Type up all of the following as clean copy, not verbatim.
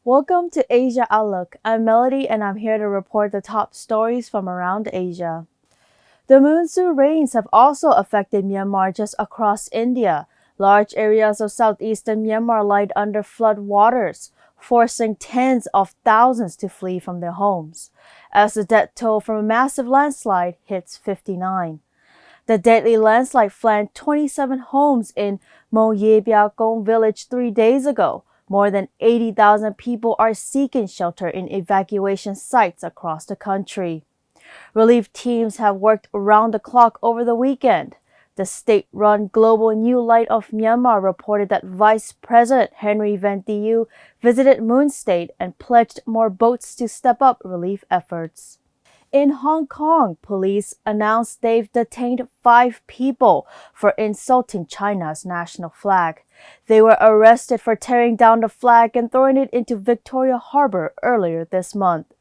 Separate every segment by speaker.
Speaker 1: Welcome to Asia Outlook. I'm Melody and I'm here to report the top stories from around Asia. The monsoon rains have also affected Myanmar just across India. Large areas of southeastern Myanmar lie under flood waters, forcing tens of thousands to flee from their homes, as the death toll from a massive landslide hits 59. The deadly landslide flattened 27 homes in Moyebiakong village 3 days ago. More than 80,000 people are seeking shelter in evacuation sites across the country. Relief teams have worked around the clock over the weekend. The state-run Global New Light of Myanmar reported that Vice President Henry Van Thieu visited Moon State and pledged more boats to step up relief efforts. In Hong Kong, police announced they've detained 5 people for insulting China's national flag. They were arrested for tearing down the flag and throwing it into Victoria Harbour earlier this month.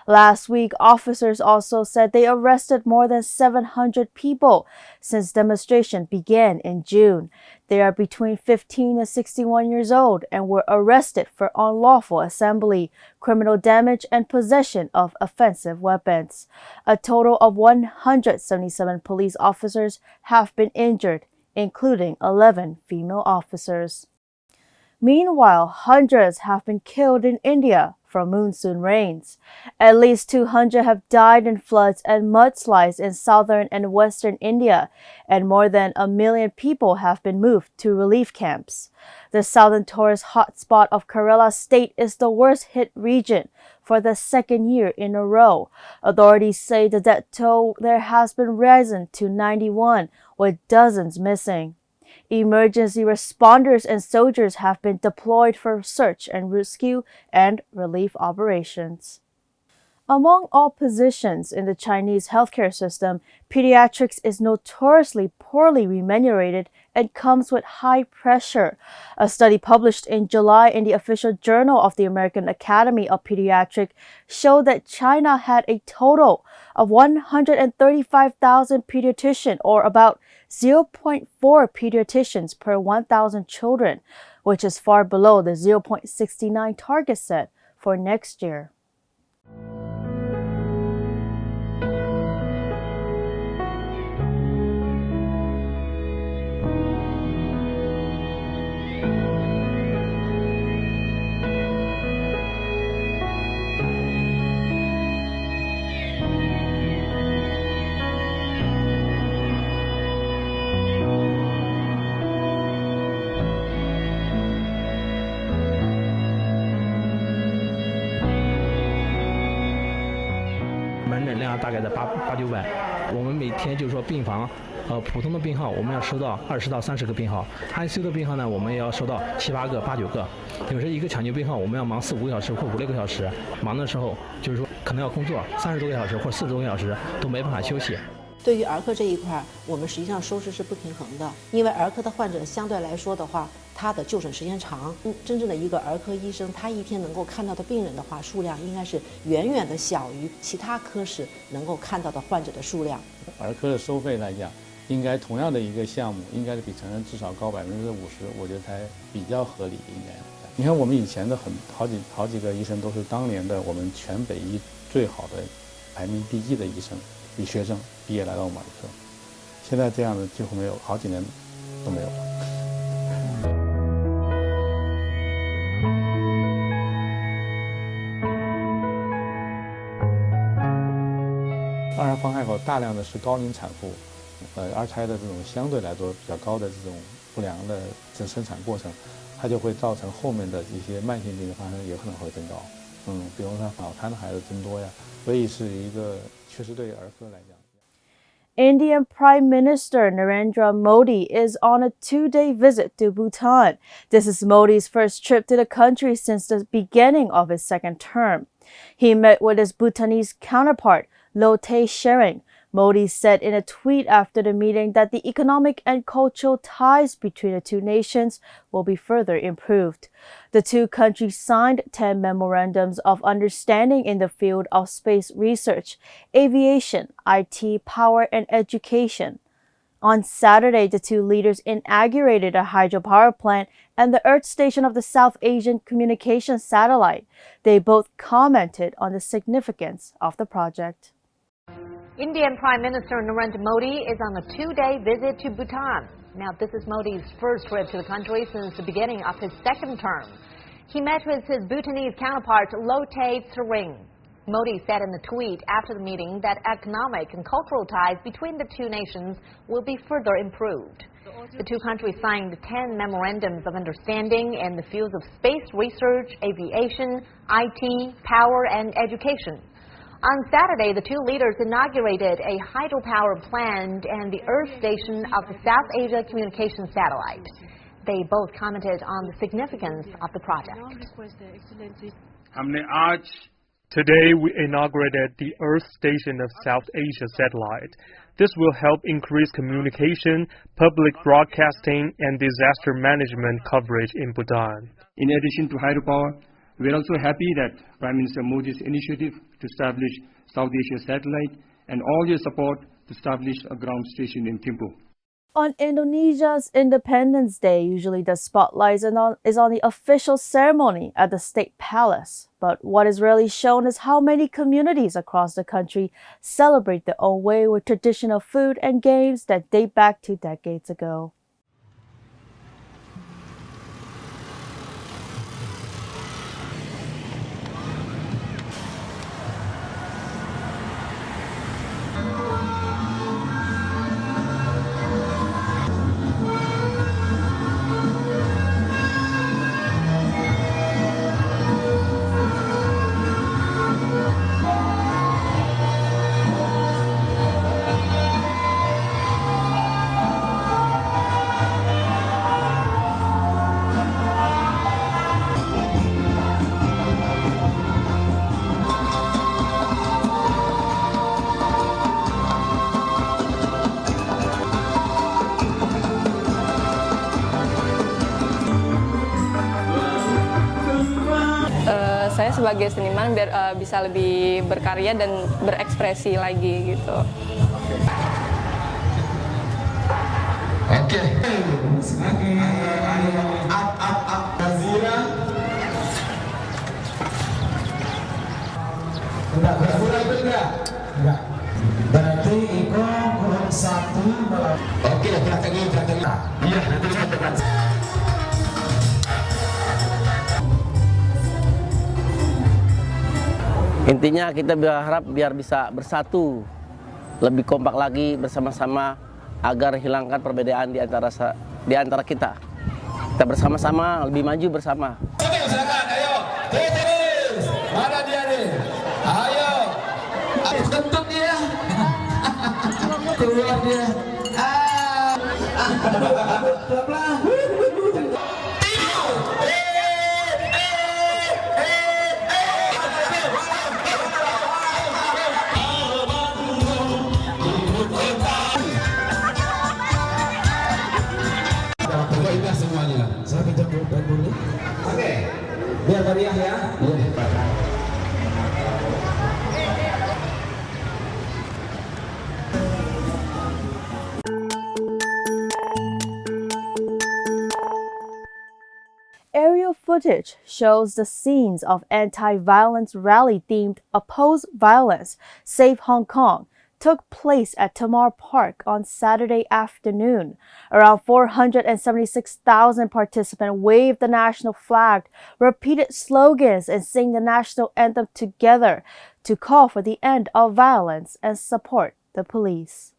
Speaker 1: Last week, officers also said they arrested more than 700 people since demonstration began in June. They are between 15 and 61 years old and were arrested for unlawful assembly, criminal damage, and possession of offensive weapons. A total of 177 police officers have been injured, including 11 female officers. Meanwhile, hundreds have been killed in India from monsoon rains. At least 200 have died in floods and mudslides in southern and western India, and more than 1 million people have been moved to relief camps. The southern tourist hotspot of Kerala state is the worst-hit region for the second year in a row. Authorities say the death toll there has been risen to 91, with dozens missing. Emergency responders and soldiers have been deployed for search and rescue and relief operations. Among all positions in the Chinese healthcare system, pediatrics is notoriously poorly remunerated and comes with high pressure. A study published in July in the official journal of the American Academy of Pediatrics showed that China had a total of 135,000 pediatricians, or about 0.4 pediatricians per 1,000 children, which is far below the 0.69 target set for next year.
Speaker 2: 门诊量大概在800-900，我们每天就是说病房，普通的病号我们要收到20到30个病号 ，ICU 的病号呢我们也要收到7、8个、8、9个。有时一个抢救病号我们要忙4、5个小时或5、6个小时，忙的时候就是说可能要工作30多个小时或40多个小时都没办法休息。
Speaker 3: 对于儿科这一块，我们实际上收支是不平衡的，因为儿科的患者相对来说的话，他的就诊时间长，真正的一个儿科医生，他一天能够看到的病人的话，数量应该是远远的小于其他科室能够看到的患者的数量。
Speaker 4: 儿科的收费来讲，应该同样的一个项目，应该是比成人至少高50%，我觉得才比较合理。应该，你看我们以前的好几个医生都是当年的我们全北医最好的排名第1的医生。医学生毕业来到我们儿科，现在这样的几乎没有，好几年都没有了。二胎方案后，大量的是高龄产妇，二胎的这种相对来说比较高的这种不良的生产过程，它就会造成后面的一些慢性病的发生也可能会增高。比如说脑瘫的孩子增多呀，所以是一个确实对儿科来讲。
Speaker 1: Indian Prime Minister Narendra Modi is on a 2-day visit to Bhutan. This is Modi's first trip to the country since the beginning of his second term. He met with his Bhutanese counterpart, Lotay Tshering. Modi said in a tweet after the meeting that the economic and cultural ties between the two nations will be further improved. The two countries signed 10 memorandums of understanding in the field of space research, aviation, IT, power, and education. On Saturday, the two leaders inaugurated a hydropower plant and the Earth station of the South Asian Communications Satellite. They both commented on the significance of the project.
Speaker 5: Indian Prime Minister Narendra Modi is on a two-day visit to Bhutan. Now, this is Modi's first trip to the country since the beginning of his second term. He met with his Bhutanese counterpart, Lotay Tsering. Modi said in a tweet after the meeting that economic and cultural ties between the two nations will be further improved. The two countries signed 10 memorandums of understanding in the fields of space research, aviation, IT, power, and education. On Saturday, the two leaders inaugurated a hydropower plant and the Earth station of the South Asia Communications Satellite. They both commented on the significance of the project.
Speaker 6: Today, we inaugurated the Earth station of South Asia Satellite. This will help increase communication, public broadcasting, and disaster management coverage in Bhutan.
Speaker 7: In addition to hydropower, we are also happy that Prime Minister Modi's initiative to establish South Asia Satellite and all your support to establish a ground station in Thimphu.
Speaker 1: On Indonesia's Independence Day, usually the spotlight is on the official ceremony at the State Palace. But what is rarely shown is how many communities across the country celebrate their own way with traditional food and games that date back to decades ago.
Speaker 8: Saya sebagai seniman biar bisa lebih berkarya dan berekspresi lagi gitu.
Speaker 9: Oke. Enggak berguna itu enggak? Enggak. Berarti Iko kurang satu. Oke, strategi. Iya, nanti kita tekan.
Speaker 10: Intinya kita berharap biar bisa bersatu, lebih kompak lagi bersama-sama agar hilangkan perbedaan di antara kita. Kita bersama-sama lebih maju bersama.
Speaker 9: Oke, silakan, ayo. Terus. Mana dia nih? Ayo. Kentut dia. Keluar dia. Pelan-pelan. Semuanya. Saya pinjam dulu. Oke. Biar meriah ya.
Speaker 1: Aerial footage shows the scenes of anti-violence rally themed Oppose Violence, Save Hong Kong took place at Tamar Park on Saturday afternoon. Around 476,000 participants waved the national flag, repeated slogans, and sang the national anthem together to call for the end of violence and support the police.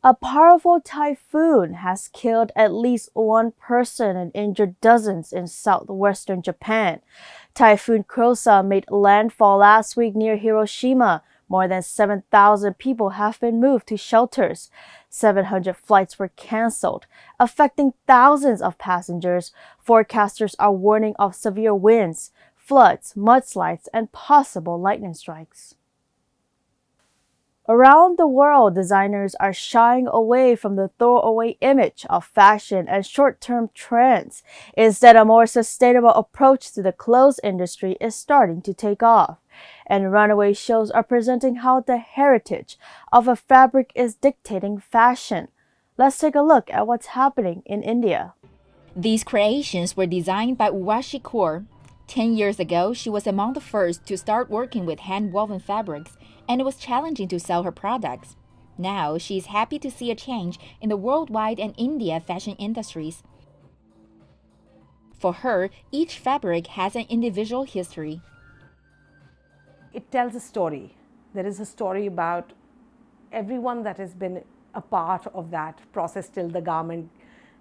Speaker 1: A powerful typhoon has killed at least one person and injured dozens in southwestern Japan. Typhoon Krosa made landfall last week near Hiroshima. More than 7,000 people have been moved to shelters. 700 flights were canceled, affecting thousands of passengers. Forecasters are warning of severe winds, floods, mudslides, and possible lightning strikes. Around the world, designers are shying away from the throwaway image of fashion and short-term trends. Instead, a more sustainable approach to the clothes industry is starting to take off. And runway shows are presenting how the heritage of a fabric is dictating fashion. Let's take a look at what's happening in India.
Speaker 11: These creations were designed by Urvashi Kaur. 10 years ago, she was among the first to start working with hand-woven fabrics, and it was challenging to sell her products. Now, she is happy to see a change in the worldwide and India fashion industries. For her, each fabric has an individual history.
Speaker 12: It tells a story. There is a story about everyone that has been a part of that process till the garment,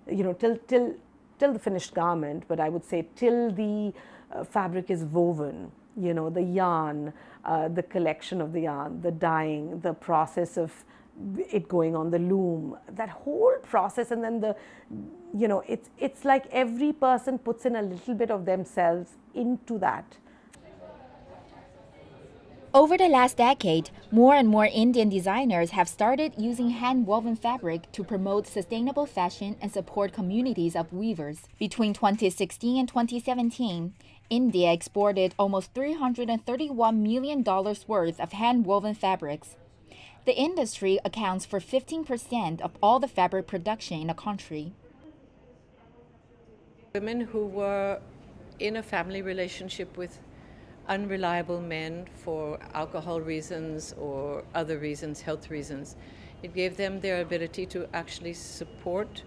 Speaker 12: till the finished garment, but I would say till the fabric is woven, the yarn, the collection of the yarn, the dyeing, the process of it going on the loom, that whole process, and then it's like every person puts in a little bit of themselves into that.
Speaker 11: Over the last decade, more and more Indian designers have started using hand-woven fabric to promote sustainable fashion and support communities of weavers. Between 2016 and 2017, India exported almost $331 million worth of hand-woven fabrics. The industry accounts for 15% of all the fabric production in the country.
Speaker 13: Women who were in a family relationship with unreliable men for alcohol reasons or other reasons, health reasons, it gave them their ability to actually support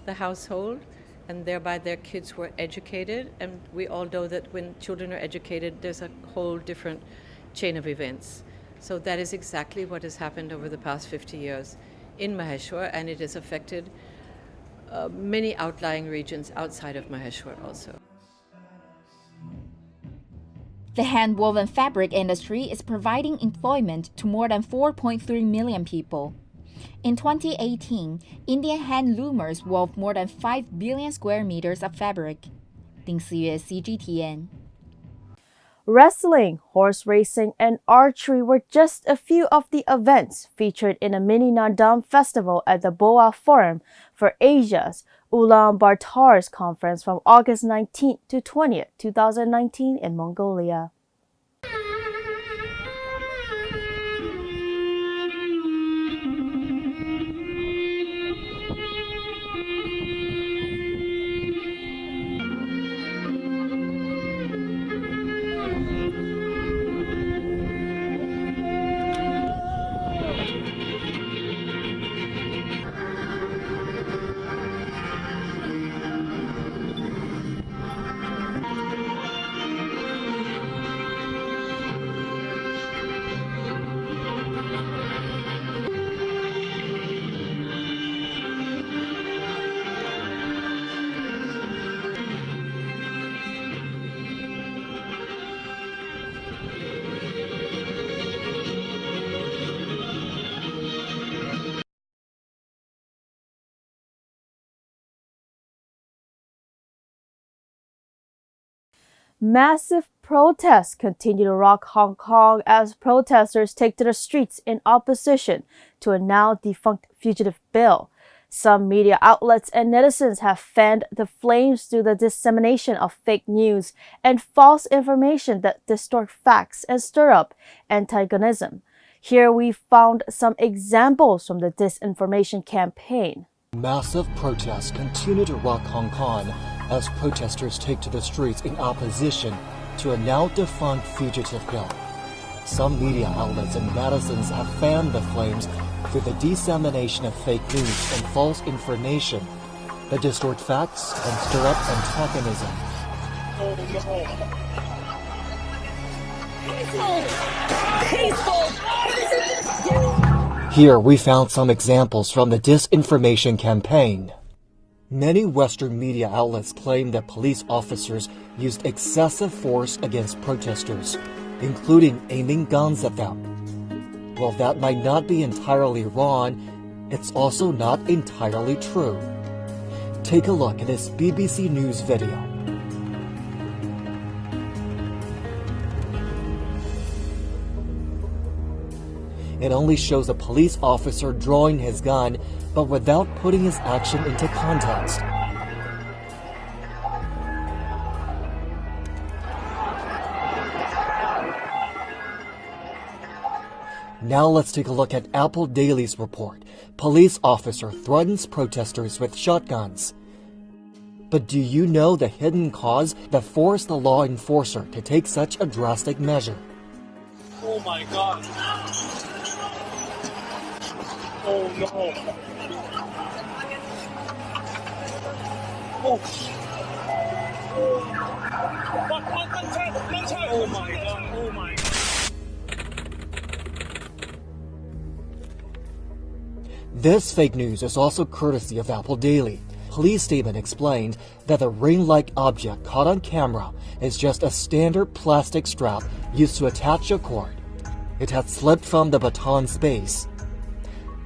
Speaker 13: the household, and thereby their kids were educated. And we all know that when children are educated, there's a whole different chain of events. So that is exactly what has happened over the past 50 years in Maheshwar, and it has affected many outlying regions outside of Maheshwar also.
Speaker 11: The hand-woven fabric industry is providing employment to more than 4.3 million people. In 2018, Indian hand loomers wove more than 5 billion square meters of fabric. Ding Siyue, CGTN.
Speaker 1: Wrestling, horse racing, and archery were just a few of the events featured in a mini Nadam festival at the Boa Forum for Asia's Ulaanbaatar's conference from August 19th to 20th, 2019 in Mongolia. Massive protests continue to rock Hong Kong as protesters take to the streets in opposition to a now defunct fugitive bill. Some media outlets and netizens have fanned the flames through the dissemination of fake news and false information that distort facts and stir up antagonism. Here we found some examples from the disinformation campaign.
Speaker 14: Massive protests continue to rock Hong Kong as protesters take to the streets in opposition to a now defunct fugitive bill. Some media outlets and netizens have fanned the flames through the dissemination of fake news and false information that distort facts and stir up antagonism. Here we found some examples from the disinformation campaign. Many Western media outlets claim that police officers used excessive force against protesters, including aiming guns at them. While that might not be entirely wrong, it's also not entirely true. Take a look at this BBC News video. It only shows a police officer drawing his gun, but without putting his action into context. Now let's take a look at Apple Daily's report. Police officer threatens protesters with shotguns. But do you know the hidden cause that forced the law enforcer to take such a drastic measure?
Speaker 15: Oh my God. Oh no. Oh. Oh my God. Oh my God.
Speaker 14: This fake news is also courtesy of Apple Daily. Police statement explained that the ring-like object caught on camera is just a standard plastic strap used to attach a cord. It had slipped from the baton's base.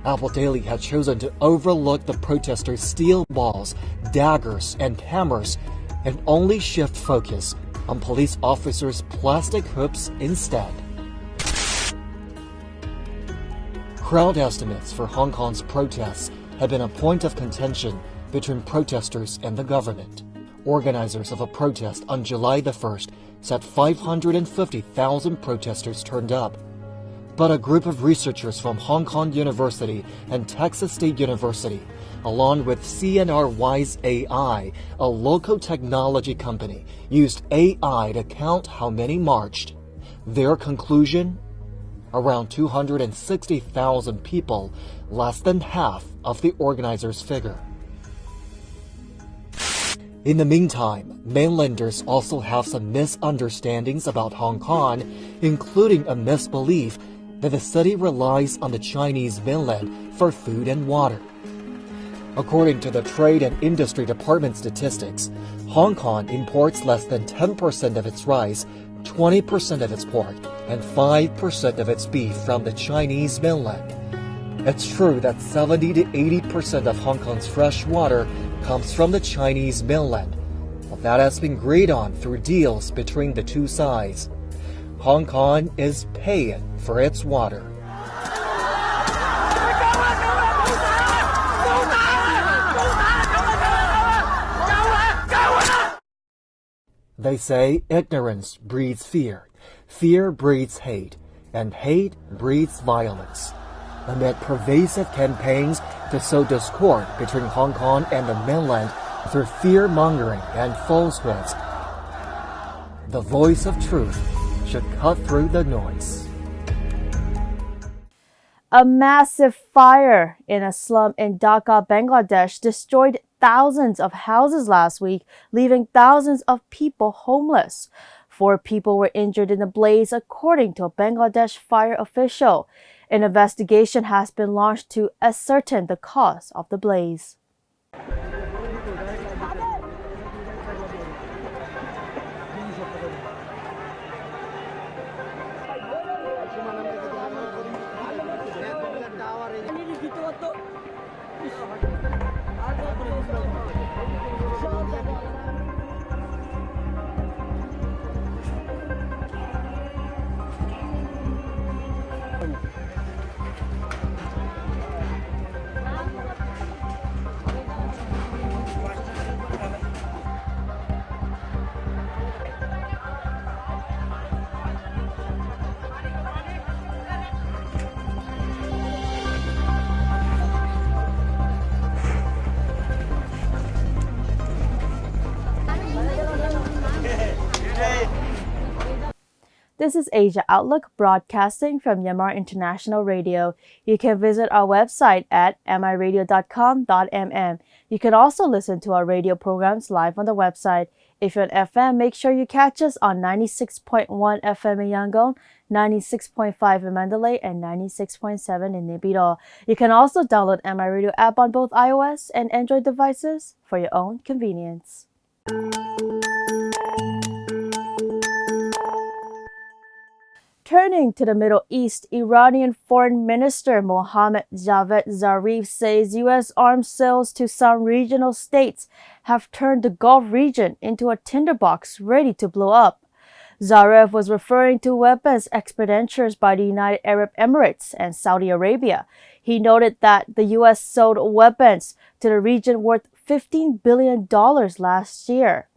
Speaker 14: Apple Daily had chosen to overlook the protesters' steel balls, daggers, and hammers and only shift focus on police officers' plastic hoops instead. Crowd estimates for Hong Kong's protests have been a point of contention between protesters and the government. Organizers of a protest on July the 1st said 550,000 protesters turned up. But a group of researchers from Hong Kong University and Texas State University, along with CNR Wise AI, a local technology company, used AI to count how many marched. Their conclusion? Around 260,000 people, less than half of the organizers' figure. In the meantime, mainlanders also have some misunderstandings about Hong Kong, including a misbelief that the city relies on the Chinese mainland for food and water. According to the Trade and Industry Department statistics, Hong Kong imports less than 10% of its rice, 20% of its pork, and 5% of its beef from the Chinese mainland. It's true that 70 to 80% of Hong Kong's fresh water comes from the Chinese mainland, but that has been agreed on through deals between the two sides. Hong Kong is paying for its water. They say ignorance breeds fear, fear breeds hate, and hate breeds violence. Amid pervasive campaigns to sow discord between Hong Kong and the mainland through fear-mongering and falsehoods, the voice of truth should cut through the noise.
Speaker 1: A massive fire in a slum in Dhaka, Bangladesh destroyed thousands of houses last week, leaving thousands of people homeless. 4 people were injured in the blaze, according to a Bangladesh fire official. An investigation has been launched to ascertain the cause of the blaze. This is Asia Outlook, broadcasting from Myanmar International Radio. You can visit our website at miradio.com.mm. You can also listen to our radio programs live on the website. If you're on FM, make sure you catch us on 96.1 FM in Yangon, 96.5 in Mandalay, and 96.7 in Naypyidaw. You can also download MI Radio app on both iOS and Android devices for your own convenience. Turning to the Middle East, Iranian Foreign Minister Mohammad Javad Zarif says U.S. arms sales to some regional states have turned the Gulf region into a tinderbox ready to blow up. Zarif was referring to weapons expenditures by the United Arab Emirates and Saudi Arabia. He noted that the U.S. sold weapons to the region worth $15 billion last year.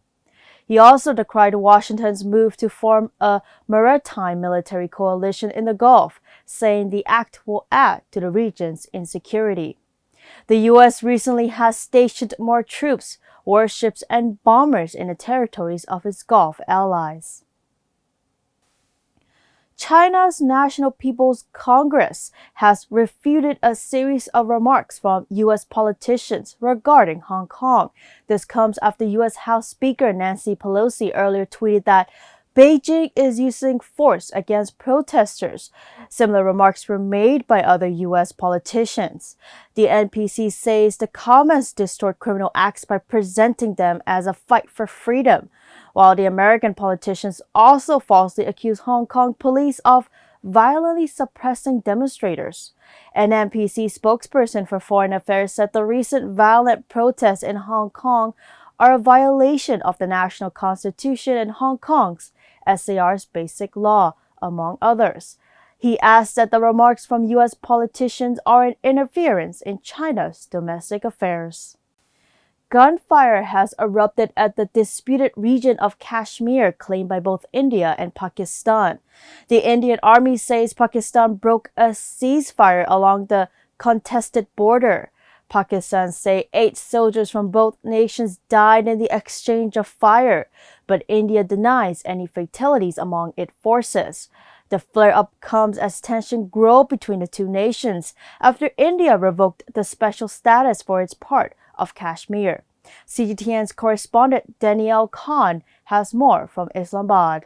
Speaker 1: He also decried Washington's move to form a maritime military coalition in the Gulf, saying the act will add to the region's insecurity. The U.S. recently has stationed more troops, warships, and bombers in the territories of its Gulf allies. China's National People's Congress has refuted a series of remarks from U.S. politicians regarding Hong Kong. This comes after U.S. House Speaker Nancy Pelosi earlier tweeted that Beijing is using force against protesters. Similar remarks were made by other U.S. politicians. The NPC says the comments distort criminal acts by presenting them as a fight for freedom, while the American politicians also falsely accuse Hong Kong police of violently suppressing demonstrators. An NPC spokesperson for Foreign Affairs said the recent violent protests in Hong Kong are a violation of the national constitution and Hong Kong's SAR's basic law, among others. He asked that the remarks from U.S. politicians are an interference in China's domestic affairs. Gunfire has erupted at the disputed region of Kashmir claimed by both India and Pakistan. The Indian Army says Pakistan broke a ceasefire along the contested border. Pakistan say 8 soldiers from both nations died in the exchange of fire, but India denies any fatalities among its forces. The flare-up comes as tension grows between the two nations after India revoked the special status for its part of Kashmir. CGTN's correspondent Danielle Khan has more from Islamabad.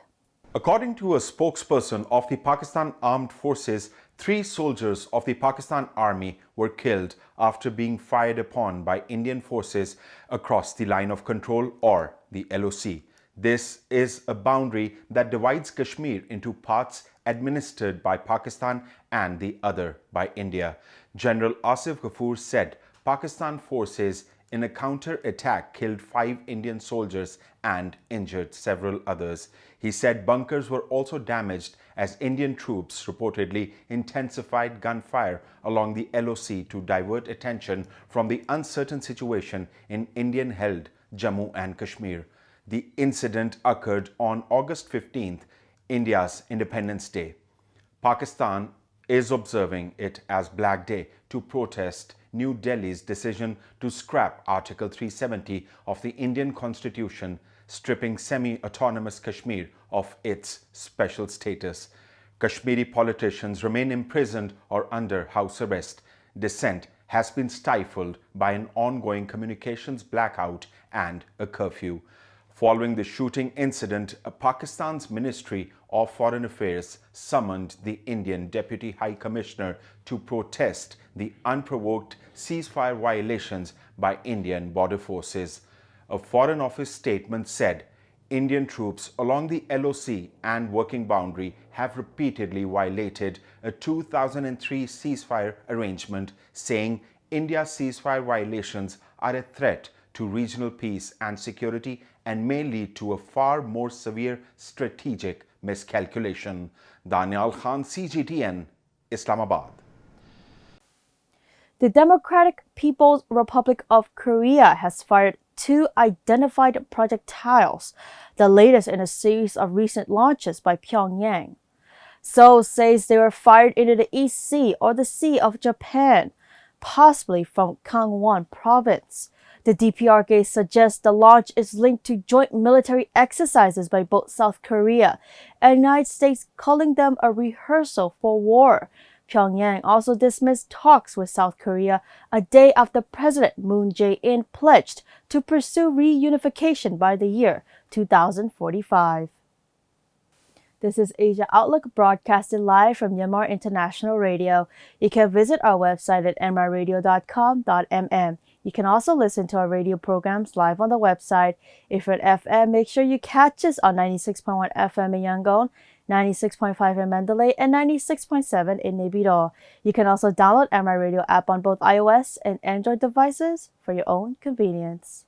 Speaker 16: According to a spokesperson of the Pakistan Armed Forces, 3 soldiers of the Pakistan Army were killed after being fired upon by Indian forces across the line of control, or the LOC. This is a boundary that divides Kashmir into parts administered by Pakistan and the other by India. General Asif Ghafoor said Pakistan forces in a counter-attack killed 5 Indian soldiers and injured several others. He said bunkers were also damaged as Indian troops reportedly intensified gunfire along the LOC to divert attention from the uncertain situation in Indian-held Jammu and Kashmir. The incident occurred on August 15th, India's Independence Day. Pakistan is observing it as Black Day to protest New Delhi's decision to scrap Article 370 of the Indian Constitution, stripping semi-autonomous Kashmir of its special status. Kashmiri politicians remain imprisoned or under house arrest. Dissent has been stifled by an ongoing communications blackout and a curfew. Following the shooting incident, Pakistan's Ministry of Foreign Affairs summoned the Indian Deputy High Commissioner to protest the unprovoked ceasefire violations by Indian border forces. A Foreign Office statement said Indian troops along the LOC and working boundary have repeatedly violated a 2003 ceasefire arrangement, saying India's ceasefire violations are a threat to regional peace and security and may lead to a far more severe strategic miscalculation. Daniel Khan, CGTN, Islamabad.
Speaker 1: The Democratic People's Republic of Korea has fired 2 identified projectiles, the latest in a series of recent launches by Pyongyang. Seoul says they were fired into the East Sea or the Sea of Japan, possibly from Gangwon province. The DPRK suggests the launch is linked to joint military exercises by both South Korea and the United States, calling them a rehearsal for war. Pyongyang also dismissed talks with South Korea a day after President Moon Jae-in pledged to pursue reunification by the year 2045. This is Asia Outlook broadcasted live from Myanmar International Radio. You can visit our website at mradio.com.mm. You can also listen to our radio programs live on the website. If you're at FM, make sure you catch us on 96.1 FM in Yangon, 96.5 in Mandalay, and 96.7 in Naypyidaw. You can also download MR Radio app on both iOS and Android devices for your own convenience.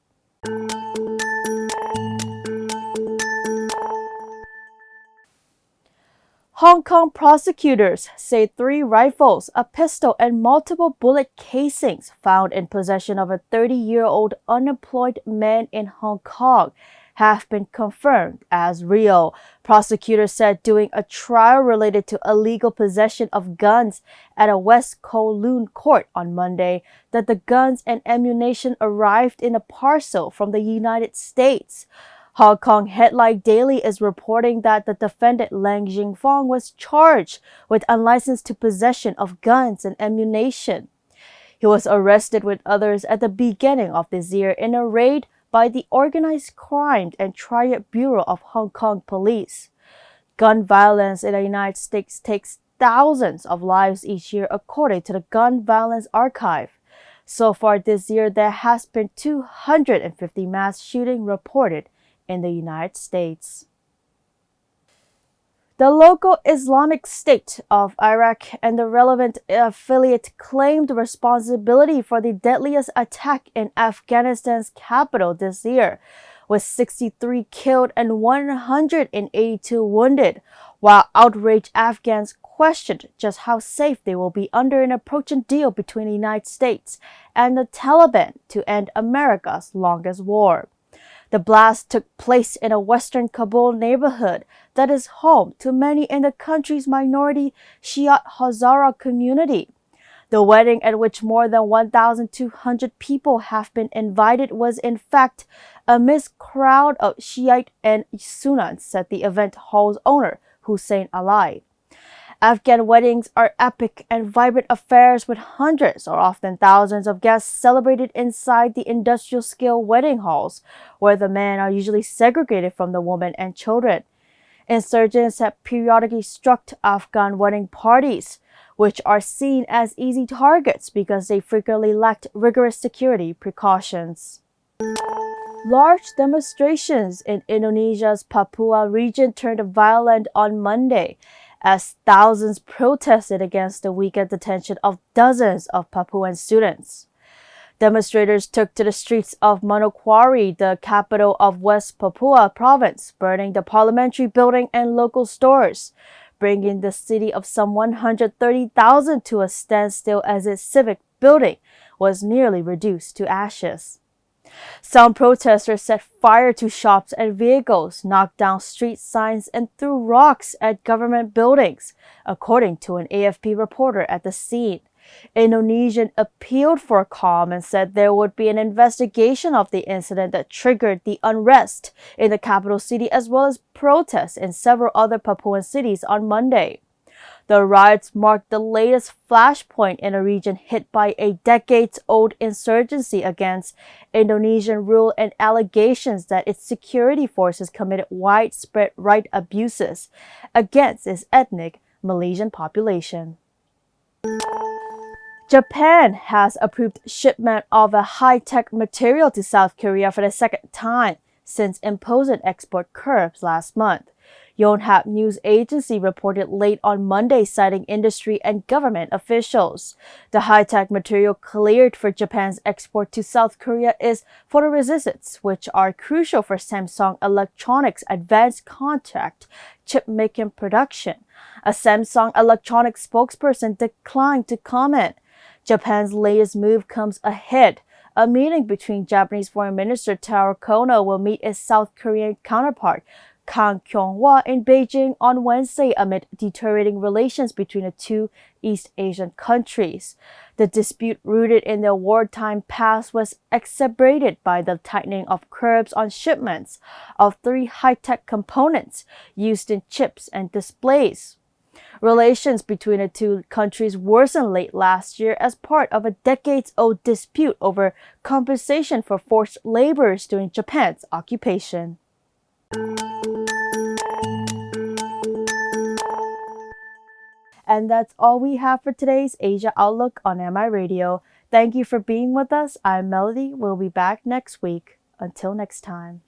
Speaker 1: Hong Kong prosecutors say 3 rifles, a pistol, and multiple bullet casings found in possession of a 30-year-old unemployed man in Hong Kong have been confirmed as real. Prosecutors said during a trial related to illegal possession of guns at a West Kowloon court on Monday that the guns and ammunition arrived in a parcel from the United States. Hong Kong Headline Daily is reporting that the defendant Lang Jingfong was charged with unlicensed possession of guns and ammunition. He was arrested with others at the beginning of this year in a raid by the Organized Crime and Triad Bureau of Hong Kong Police. Gun violence in the United States takes thousands of lives each year, according to the Gun Violence Archive. So far this year, there has been 250 mass shootings reported in the United States. The local Islamic State of Iraq and the relevant affiliate claimed responsibility for the deadliest attack in Afghanistan's capital this year, with 63 killed and 182 wounded, while outraged Afghans questioned just how safe they will be under an approaching deal between the United States and the Taliban to end America's longest war. The blast took place in a western Kabul neighborhood that is home to many in the country's minority Shiite Hazara community. The wedding, at which more than 1,200 people have been invited, was in fact a mixed crowd of Shiite and Sunnite, said the event hall's owner, Hussein Ali. Afghan weddings are epic and vibrant affairs with hundreds or often thousands of guests celebrated inside the industrial-scale wedding halls, where the men are usually segregated from the women and children. Insurgents have periodically struck Afghan wedding parties, which are seen as easy targets because they frequently lacked rigorous security precautions. Large demonstrations in Indonesia's Papua region turned violent on Monday, as thousands protested against the weekend detention of dozens of Papuan students. Demonstrators took to the streets of Manokwari, the capital of West Papua province, burning the parliamentary building and local stores, bringing the city of some 130,000 to a standstill as its civic building was nearly reduced to ashes. Some protesters set fire to shops and vehicles, knocked down street signs, and threw rocks at government buildings, according to an AFP reporter at the scene. Indonesian appealed for calm and said there would be an investigation of the incident that triggered the unrest in the capital city, as well as protests in several other Papuan cities on Monday. The riots marked the latest flashpoint in a region hit by a decades-old insurgency against Indonesian rule and allegations that its security forces committed widespread right abuses against its ethnic Malaysian population. Japan has approved shipment of a high-tech material to South Korea for the second time since imposing export curbs last month. Yonhap News Agency reported late on Monday, citing industry and government officials. The high-tech material cleared for Japan's export to South Korea is photoresistors, which are crucial for Samsung Electronics' advanced contract chip-making production. A Samsung Electronics spokesperson declined to comment. Japan's latest move comes ahead. A meeting between Japanese Foreign Minister Taro Kono will meet its South Korean counterpart, Kang Kyung-hwa, in Beijing on Wednesday amid deteriorating relations between the two East Asian countries. The dispute, rooted in their wartime past, was exacerbated by the tightening of curbs on shipments of 3 high-tech components used in chips and displays. Relations between the two countries worsened late last year as part of a decades-old dispute over compensation for forced laborers during Japan's occupation. And that's all we have for today's Asia Outlook on MI Radio. Thank you for being with us. I'm Melody. We'll be back next week. Until next time.